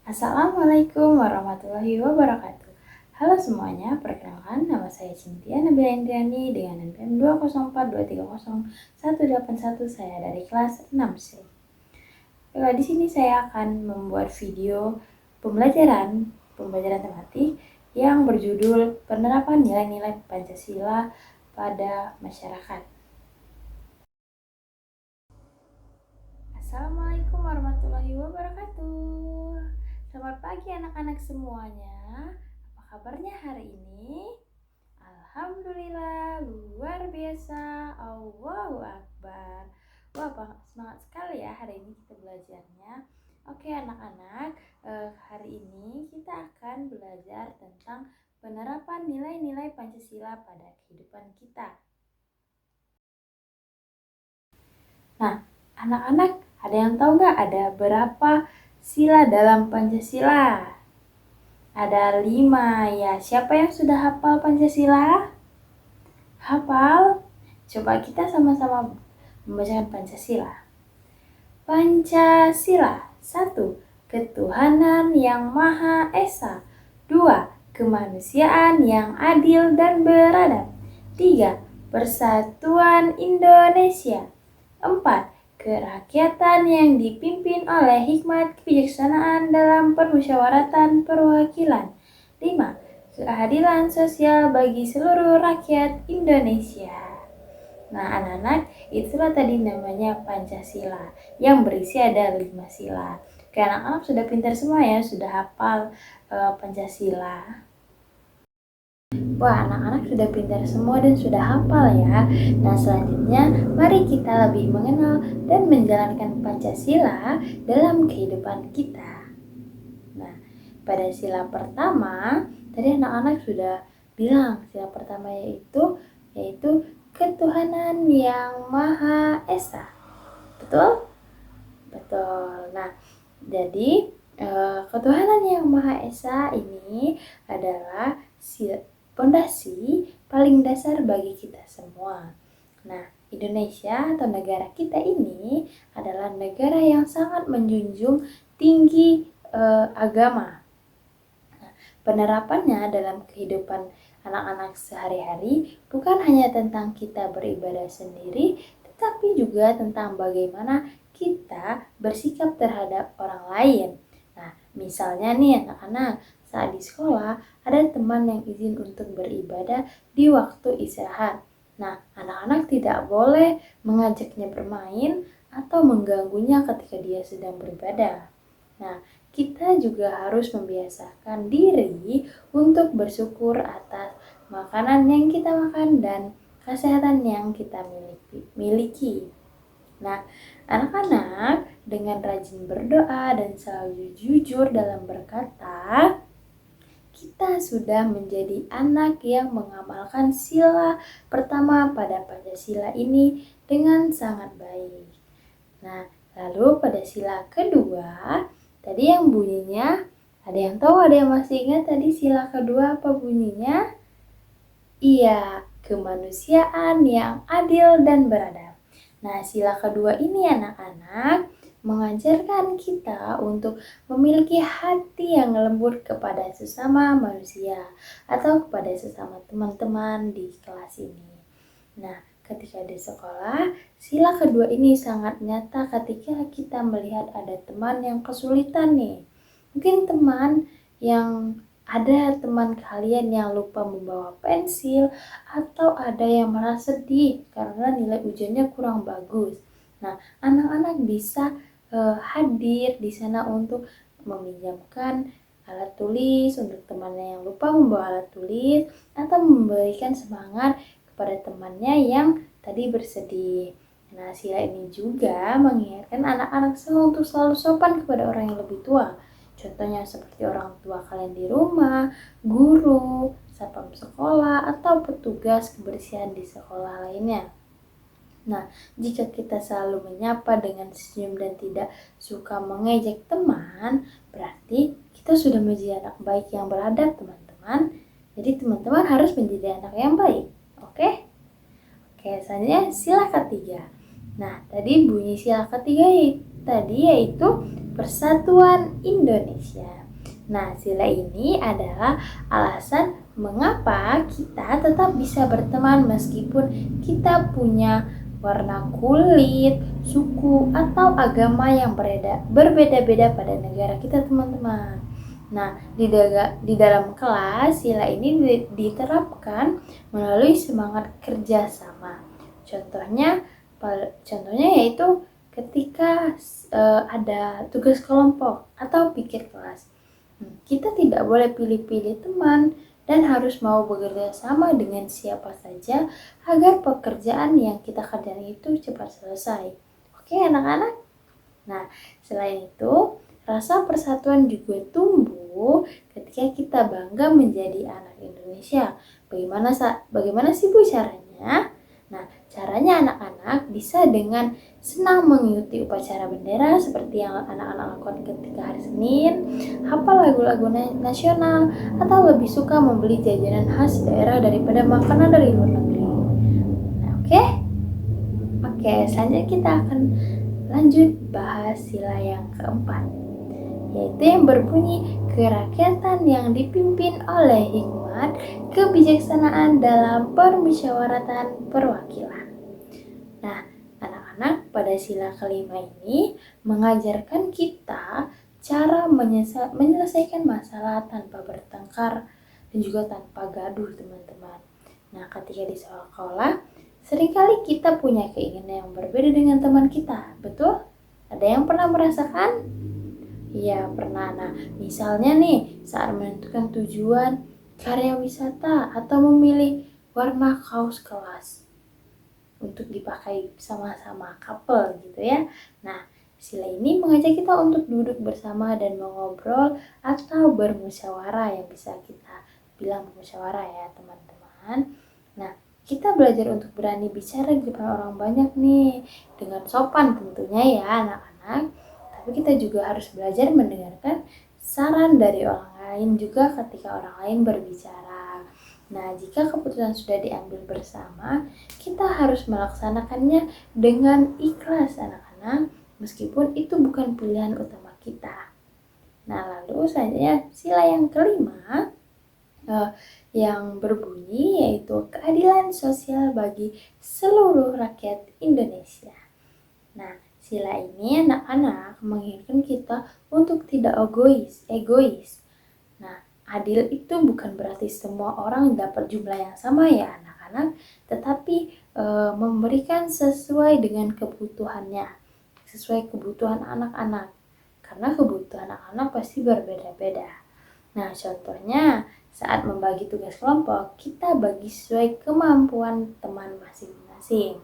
Assalamualaikum warahmatullahi wabarakatuh. Halo semuanya, perkenalkan nama saya Cynthia Nabila Indriani dengan NPM 204230181. Saya dari kelas 6C. Di sini saya akan membuat video pembelajaran tematik yang berjudul penerapan nilai-nilai Pancasila pada masyarakat. Assalamualaikum warahmatullahi wabarakatuh. Selamat pagi anak-anak semuanya. Apa kabarnya hari ini? Alhamdulillah, luar biasa. Allahu Akbar. Wah, semangat sekali ya hari ini kita belajarnya. Oke anak-anak, hari ini kita akan belajar tentang penerapan nilai-nilai Pancasila pada kehidupan kita. Nah, anak-anak, ada yang tahu nggak ada berapa sila dalam Pancasila? Ada 5 ya. Siapa yang sudah hafal Pancasila? Hafal? Coba kita sama-sama membacakan Pancasila. Pancasila. 1. Ketuhanan yang Maha Esa. 2. Kemanusiaan yang adil dan beradab. 3. Persatuan Indonesia. 4. Kerakyatan yang dipimpin oleh hikmat kebijaksanaan dalam permusyawaratan perwakilan. 5. Keadilan sosial bagi seluruh rakyat Indonesia. Nah anak-anak, itulah tadi namanya Pancasila yang berisi ada 5 sila. Oke anak-anak sudah pintar semua ya, sudah hafal Pancasila. Wah, anak-anak sudah pintar semua dan sudah hafal ya. Nah, selanjutnya mari kita lebih mengenal dan menjalankan Pancasila dalam kehidupan kita. Nah, pada sila pertama, tadi anak-anak sudah bilang sila pertama yaitu ketuhanan yang Maha Esa. Betul? Betul. Nah, jadi ketuhanan yang Maha Esa ini adalah pondasi paling dasar bagi kita semua. Nah, Indonesia atau negara kita ini adalah negara yang sangat menjunjung tinggi agama. Nah, penerapannya dalam kehidupan anak-anak sehari-hari bukan hanya tentang kita beribadah sendiri, tetapi juga tentang bagaimana kita bersikap terhadap orang lain. Nah, misalnya nih anak-anak, saat di sekolah ada teman yang izin untuk beribadah di waktu istirahat. Nah, anak-anak tidak boleh mengajaknya bermain atau mengganggunya ketika dia sedang beribadah. Nah, kita juga harus membiasakan diri untuk bersyukur atas makanan yang kita makan dan kesehatan yang kita miliki. Nah, anak-anak dengan rajin berdoa dan selalu jujur dalam berkata, kita sudah menjadi anak yang mengamalkan sila pertama pada Pancasila ini dengan sangat baik. Nah, lalu pada sila kedua, tadi yang bunyinya, ada yang tahu, ada yang masih ingat tadi sila kedua apa bunyinya? Iya, kemanusiaan yang adil dan beradab. Nah, sila kedua ini anak-anak mengajarkan kita untuk memiliki hati yang lembut kepada sesama manusia atau kepada sesama teman-teman di kelas ini. Nah, ketika di sekolah, sila kedua ini sangat nyata ketika kita melihat ada teman yang kesulitan nih. Mungkin ada teman kalian yang lupa membawa pensil atau ada yang merasa sedih karena nilai ujiannya kurang bagus. Nah, anak-anak bisa hadir di sana untuk meminjamkan alat tulis untuk temannya yang lupa membawa alat tulis atau memberikan semangat kepada temannya yang tadi bersedih. Nah, sila ini juga mengingatkan anak-anak semua untuk selalu sopan kepada orang yang lebih tua. Contohnya seperti orang tua kalian di rumah, guru, satpam sekolah, atau petugas kebersihan di sekolah lainnya. Nah, jika kita selalu menyapa dengan senyum dan tidak suka mengejek teman, berarti kita sudah menjadi anak baik yang beradab, teman-teman. Jadi teman-teman harus menjadi anak yang baik. Oke? Oke, selanjutnya sila ketiga. Nah, tadi bunyi sila ketiga yaitu Persatuan Indonesia. Nah, sila ini adalah alasan mengapa kita tetap bisa berteman meskipun kita punya warna kulit, suku, atau agama yang berbeda-beda pada negara kita, teman-teman. Nah, di dalam kelas, sila ini diterapkan melalui semangat kerjasama. Contohnya yaitu ketika ada tugas kelompok atau pikir kelas. Kita tidak boleh pilih-pilih teman dan harus mau bekerja sama dengan siapa saja agar pekerjaan yang kita kerjakan itu cepat selesai. Oke, anak-anak? Nah, selain itu, rasa persatuan juga tumbuh ketika kita bangga menjadi anak Indonesia. Bagaimana sih Bu caranya? Nah, caranya anak-anak bisa dengan senang mengikuti upacara bendera seperti yang anak-anak lakukan ketika hari Senin, hafal lagu-lagu nasional, atau lebih suka membeli jajanan khas daerah daripada makanan dari luar negeri. Nah, oke, selanjutnya kita akan lanjut bahas sila yang keempat, yaitu yang berbunyi kerakyatan yang dipimpin oleh hikmat kebijaksanaan dalam permusyawaratan perwakilan. Nah, anak-anak, pada sila kelima ini mengajarkan kita cara menyelesaikan masalah tanpa bertengkar dan juga tanpa gaduh, teman-teman. Nah, ketika di sekolah, seringkali kita punya keinginan yang berbeda dengan teman kita, betul? Ada yang pernah merasakan? Iya, pernah. Nah, misalnya nih, saat menentukan tujuan karya wisata atau memilih warna kaos kelas untuk dipakai sama-sama couple gitu ya. Nah, sila ini mengajak kita untuk duduk bersama dan mengobrol atau bermusyawarah, yang bisa kita bilang bermusyawarah ya, teman-teman. Nah, kita belajar untuk berani bicara di depan orang banyak nih, dengan sopan tentunya ya anak-anak. Tapi kita juga harus belajar mendengarkan saran dari orang lain juga ketika orang lain berbicara. Nah, jika keputusan sudah diambil bersama, kita harus melaksanakannya dengan ikhlas anak-anak, meskipun itu bukan pilihan utama kita. Nah, lalu selanjutnya sila yang kelima yang berbunyi yaitu keadilan sosial bagi seluruh rakyat Indonesia. Nah, sila ini anak-anak menginginkan kita untuk tidak egois. Nah, adil itu bukan berarti semua orang dapat jumlah yang sama ya anak-anak, tetapi memberikan sesuai dengan kebutuhannya, sesuai kebutuhan anak-anak. Karena kebutuhan anak-anak pasti berbeda-beda. Nah, contohnya saat membagi tugas kelompok, kita bagi sesuai kemampuan teman masing-masing.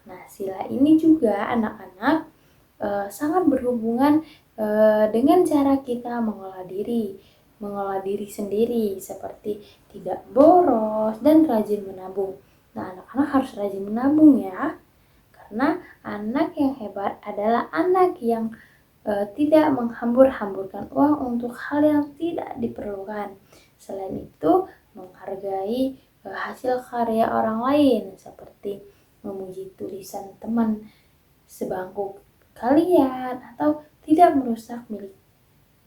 Nah, sila ini juga anak-anak sangat berhubungan dengan cara kita mengolah diri sendiri, seperti tidak boros dan rajin menabung. Nah, anak-anak harus rajin menabung ya, karena anak yang hebat adalah anak yang tidak menghambur-hamburkan uang untuk hal yang tidak diperlukan. Selain itu, menghargai hasil karya orang lain, seperti memuji tulisan teman sebangku kalian atau tidak merusak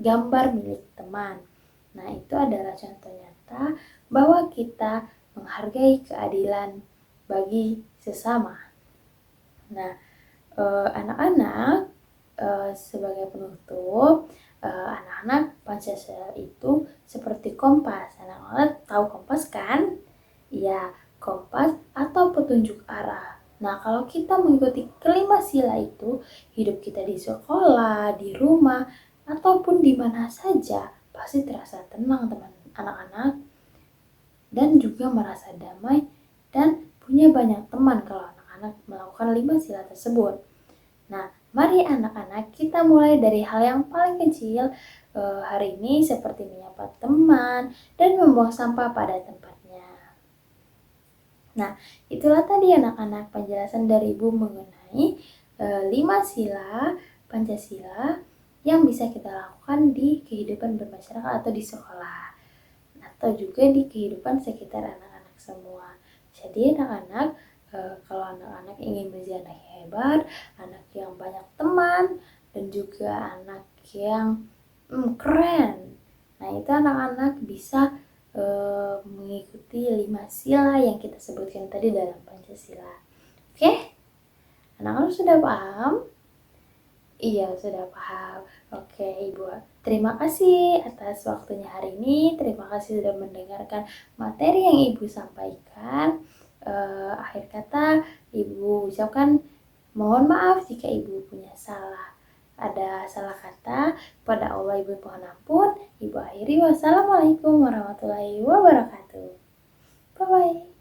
gambar milik teman. Nah, itu adalah contoh nyata bahwa kita menghargai keadilan bagi sesama. Nah, anak-anak, sebagai penutup, anak-anak, Pancasila itu seperti kompas. Anak-anak tahu kompas kan? Ya, kompas atau petunjuk arah. Nah, kalau kita mengikuti kelima sila itu, hidup kita di sekolah, di rumah, ataupun di mana saja pasti terasa tenang, teman anak-anak, dan juga merasa damai dan punya banyak teman kalau anak-anak melakukan 5 sila tersebut. Nah, mari anak-anak kita mulai dari hal yang paling kecil hari ini, seperti menyapa teman dan membuang sampah pada tempatnya. Nah, itulah tadi anak-anak penjelasan dari Ibu mengenai 5 sila Pancasila yang bisa kita lakukan di kehidupan bermasyarakat atau di sekolah, atau juga di kehidupan sekitar anak-anak semua. Jadi anak-anak, kalau anak-anak ingin menjadi anak yang hebat, anak yang banyak teman, dan juga anak yang keren. Nah, itu anak-anak bisa mengikuti 5 sila yang kita sebutkan tadi dalam Pancasila. Oke? Anak-anak sudah paham? Iya, sudah paham. Oke, Ibu. Terima kasih atas waktunya hari ini. Terima kasih sudah mendengarkan materi yang Ibu sampaikan. Akhir kata, Ibu ucapkan mohon maaf jika Ibu punya ada salah kata. Pada Allah Ibu mohon ampun. Ibu akhiri, wassalamualaikum warahmatullahi wabarakatuh. Bye-bye.